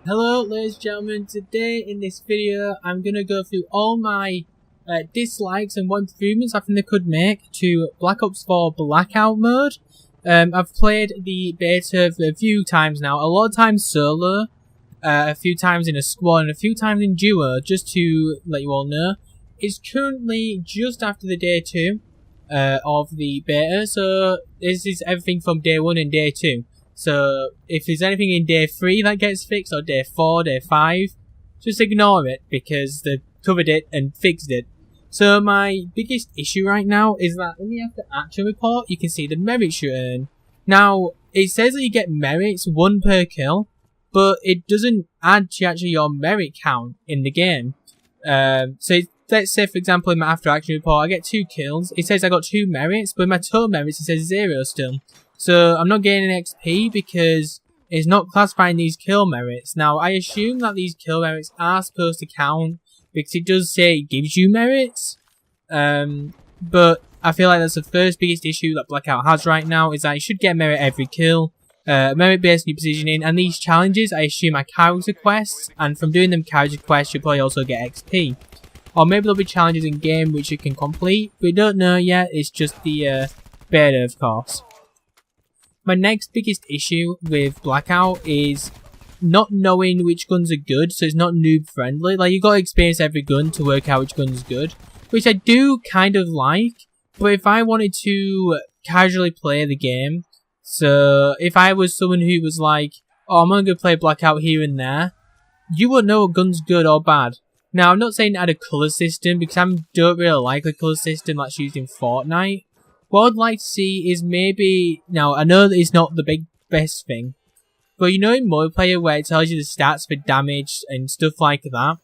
Hello ladies and gentlemen, today in this video I'm going to go through all my dislikes and what improvements I think they could make to Black Ops 4 Blackout mode. I've played the beta a few times now, a lot of times solo, a few times in a squad and a few times in duo, just to let you all know. It's currently just after the day 2 of the beta, so this is everything from day 1 and day 2. So, if there's anything in day 3 that gets fixed, or day 4, day 5, just ignore it, because they've covered it and fixed it. So, my biggest issue right now is that when you have the action report, you can see the merits you earn. Now, it says that you get merits, 1 per kill, but it doesn't add to actually your merit count in the game. Let's say, for example, in my after action report, I get 2 kills, it says I got 2 merits, but in my total merits, it says 0 still. So, I'm not getting an XP because it's not classifying these kill merits. Now, I assume that these kill merits are supposed to count because it does say it gives you merits. But I feel like that's the first biggest issue that Blackout has right now, is that you should get merit every kill. Merit based on your positioning. And these challenges, I assume, are character quests. And from doing them character quests, you'll probably also get XP. Or maybe there'll be challenges in game which you can complete. We don't know yet. It's just the beta, of course. My next biggest issue with Blackout is not knowing which guns are good, so it's not noob friendly. Like, you gotta experience every gun to work out which gun's good, which I do kind of like, but if I wanted to casually play the game, so if I was someone who was like, oh, I'm gonna go play Blackout here and there, you wouldn't know what gun's good or bad. Now, I'm not saying add a colour system, because I don't really like the colour system that's used in Fortnite. What I'd like to see is maybe, now I know that it's not the best thing, but you know in multiplayer where it tells you the stats for damage and stuff like that,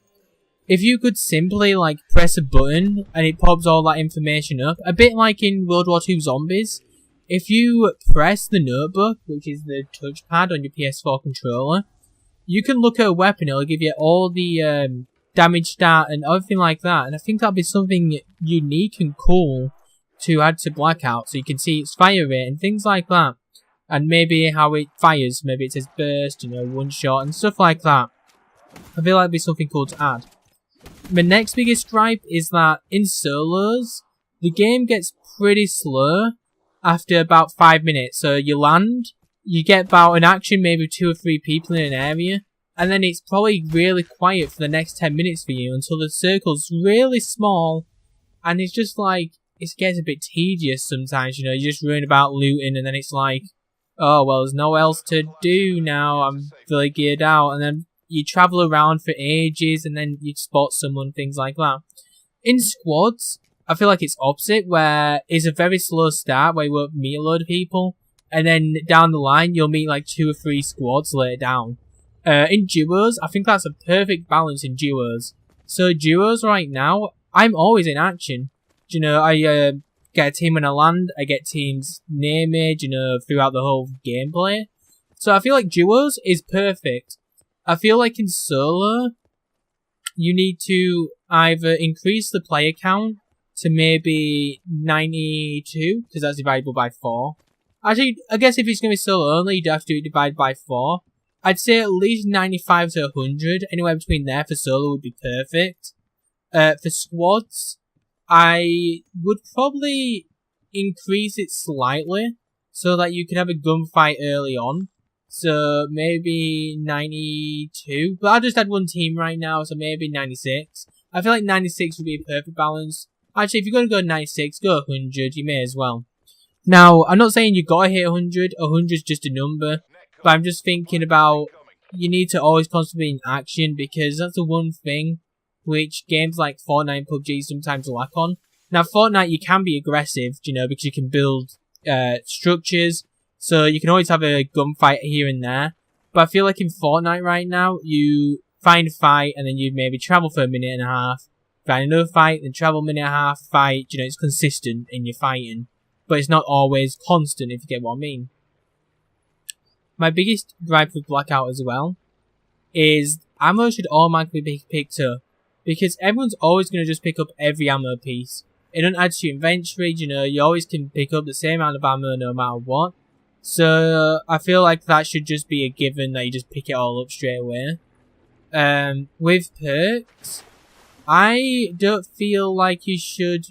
if you could simply like press a button and it pops all that information up, a bit like in World War II Zombies, if you press the notebook, which is the touchpad on your PS4 controller, you can look at a weapon, it'll give you all the damage stat and everything like that, and I think that'd be something unique and cool to add to Blackout, so you can see its fire rate and things like that, and maybe how it fires, maybe it says burst, you know, 1 shot and stuff like that. I feel like it'd be something cool to add. My next biggest gripe is that in solos, the game gets pretty slow after about 5 minutes. So you land, you get about an action, maybe 2 or 3 people in an area, and then it's probably really quiet for the next 10 minutes for you until the circle's really small, and it's just like, it gets a bit tedious sometimes, you know, you're just running about looting and then it's like, oh, well, there's no else to do now, I'm fully geared out, and then you travel around for ages and then you spot someone, things like that. In squads, I feel like it's opposite, where it's a very slow start where you won't meet a load of people, and then down the line you'll meet like 2 or 3 squads later down. In duos, I think that's a perfect balance in duos. So duos right now, I'm always in action. You know, I get a team when I land, I get teams near me, you know, throughout the whole gameplay. So I feel like duos is perfect. I feel like in solo, you need to either increase the player count to maybe 92, because that's divisible by 4. Actually, I guess if it's going to be solo only, you'd have to divide by 4. I'd say at least 95 to 100, anywhere between there for solo would be perfect. For squads, I would probably increase it slightly so that you can have a gunfight early on. So maybe 92. But I'll just add 1 team right now, so maybe 96. I feel like 96 would be a perfect balance. Actually, if you're going to go 96, go 100. You may as well. Now, I'm not saying you got to hit 100. 100 is just a number. But I'm just thinking about, you need to always constantly be in action, because that's the one thing which games like Fortnite and PUBG sometimes lack on. Now, Fortnite, you can be aggressive, you know, because you can build structures, so you can always have a gunfight here and there. But I feel like in Fortnite right now, you find a fight, and then you maybe travel for a minute and a half, find another fight, then travel a minute and a half, fight, you know, it's consistent in your fighting. But it's not always constant, if you get what I mean. My biggest gripe with Blackout as well is ammo should automatically be picked up, because everyone's always going to just pick up every ammo piece. It doesn't add to your inventory, you know, you always can pick up the same amount of ammo no matter what. So I feel like that should just be a given that you just pick it all up straight away. with perks, I don't feel like you should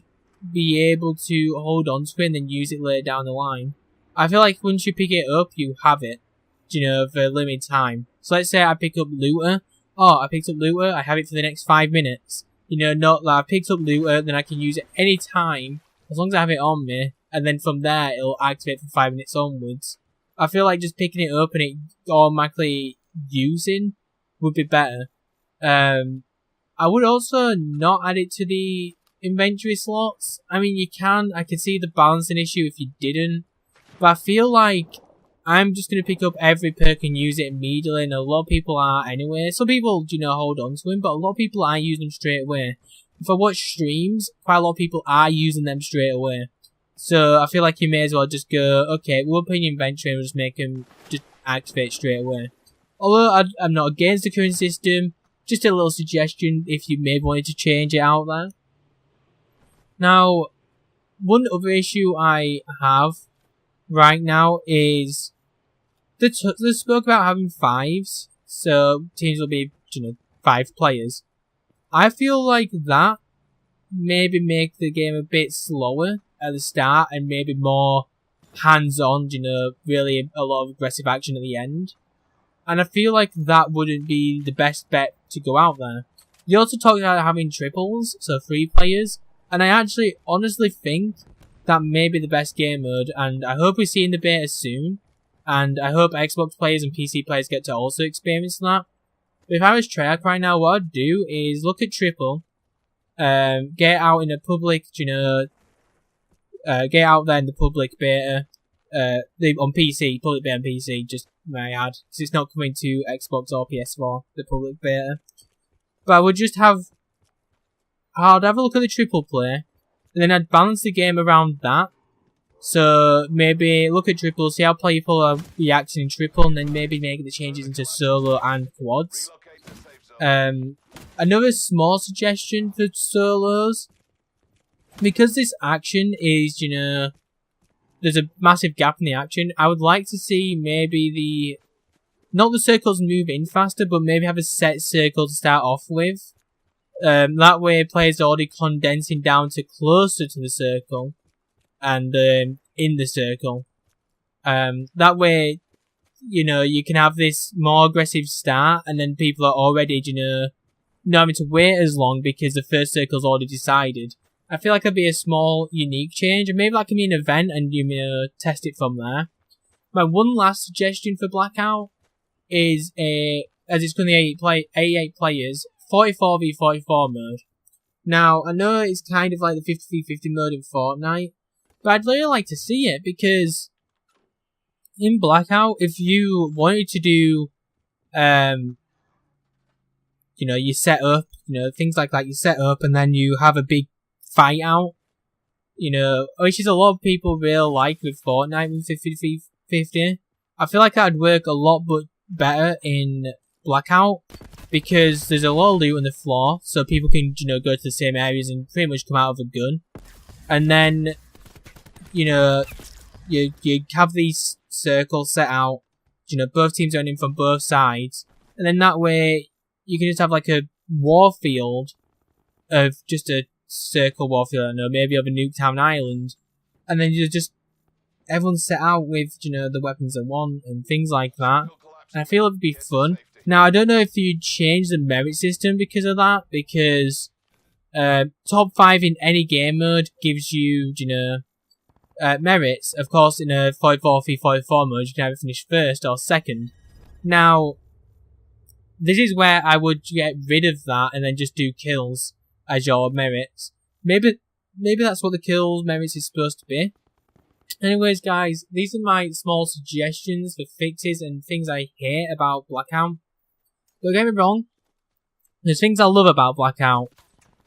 be able to hold on to it and then use it later down the line. I feel like once you pick it up, you have it, you know, for a limited time. So let's say I pick up Looter. Oh, I picked up Looter, I have it for the next 5 minutes. You know, not that I picked up Looter, then I can use it any time, as long as I have it on me, and then from there, it'll activate for 5 minutes onwards. I feel like just picking it up and it automatically using would be better. I would also not add it to the inventory slots. I mean, you can. I can see the balancing issue if you didn't. But I feel like I'm just going to pick up every perk and use it immediately, and a lot of people are anyway. Some people, you know, hold on to them, but a lot of people are using them straight away. If I watch streams, quite a lot of people are using them straight away. So I feel like you may as well just go, okay, we'll put in inventory and we'll just make them just activate straight away. Although I'm not against the current system, just a little suggestion if you maybe wanted to change it out there. Now, one other issue I have right now is they spoke about having 5s, so teams will be, you know, 5 players. I feel like that maybe make the game a bit slower at the start and maybe more hands-on, you know, really a lot of aggressive action at the end. And I feel like that wouldn't be the best bet to go out there. They also talked about having triples, so 3 players, and I actually honestly think that may be the best game mode, and I hope we see in the beta soon, and I hope Xbox players and PC players get to also experience that. But if I was Treyarch right now, what I'd do is look at triple, get out in a public, you know, get out there in the public beta, on PC, public beta on PC, just may I add, because it's not coming to Xbox or PS4, the public beta. But I would just I'd have a look at the triple play, and then I'd balance the game around that. So maybe look at triple, see how people are reacting in triple, and then maybe make the changes into solo and quads. Another small suggestion for solos, because this action is, you know, there's a massive gap in the action, I would like to see maybe not the circles move in faster, but maybe have a set circle to start off with. That way players are already condensing down to closer to the circle, and in the circle. That way, you know, you can have this more aggressive start, and then people are already, you know, not having to wait as long because the first circle's already decided. I feel like it'd be a small, unique change, and maybe that can be an event, and you know, test it from there. My one last suggestion for Blackout is as it's currently 88 players, 44v44 mode. Now, I know it's kind of like the 50v50 mode in Fortnite, but I'd really like to see it, because in Blackout, if you wanted to do, you know, you set up, you know, things like that, you set up and then you have a big fight out, you know, which is a lot of people really like with Fortnite with 50v50. I feel like that'd work a lot better in Blackout, because there's a lot of loot on the floor, so people can, you know, go to the same areas and pretty much come out of a gun. And then, you know, you have these circles set out, you know, both teams are in from both sides, and then that way you can just have like a war field of just a circle war field, I don't know, maybe of a Nuketown Island, and then you just everyone's set out with, you know, the weapons they want and things like that. And I feel it'd be fun. Now, I don't know if you'd change the merit system because of that, because top 5 in any game mode gives you, you know, merits. Of course, in a 44v44 mode, you can either finish first or second. Now, this is where I would get rid of that and then just do kills as your merits. Maybe that's what the kills merits is supposed to be. Anyways, guys, these are my small suggestions for fixes and things I hate about Blackout. Don't get me wrong, there's things I love about Blackout.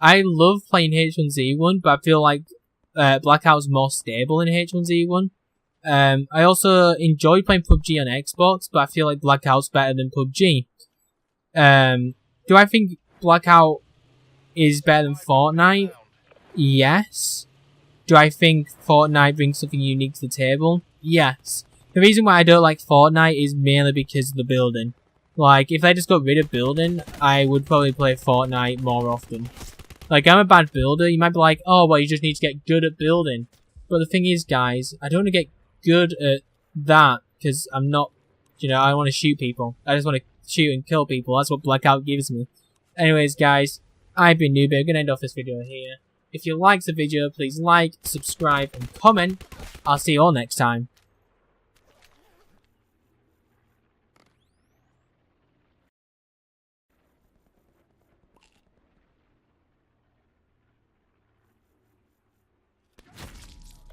I love playing H1Z1, but I feel like Blackout's more stable in H1Z1. I also enjoy playing PUBG on Xbox, but I feel like Blackout's better than PUBG. Do I think Blackout is better than Fortnite? Yes. Do I think Fortnite brings something unique to the table? Yes. The reason why I don't like Fortnite is mainly because of the building. Like, if they just got rid of building, I would probably play Fortnite more often. Like, I'm a bad builder. You might be like, oh, well, you just need to get good at building. But the thing is, guys, I don't want to get good at that because I'm not, you know, I want to shoot people. I just want to shoot and kill people. That's what Blackout gives me. Anyways, guys, I've been Newbie. I'm going to end off this video here. If you liked the video, please like, subscribe, and comment. I'll see you all next time.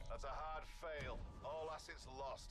That's a hard fail. All assets lost.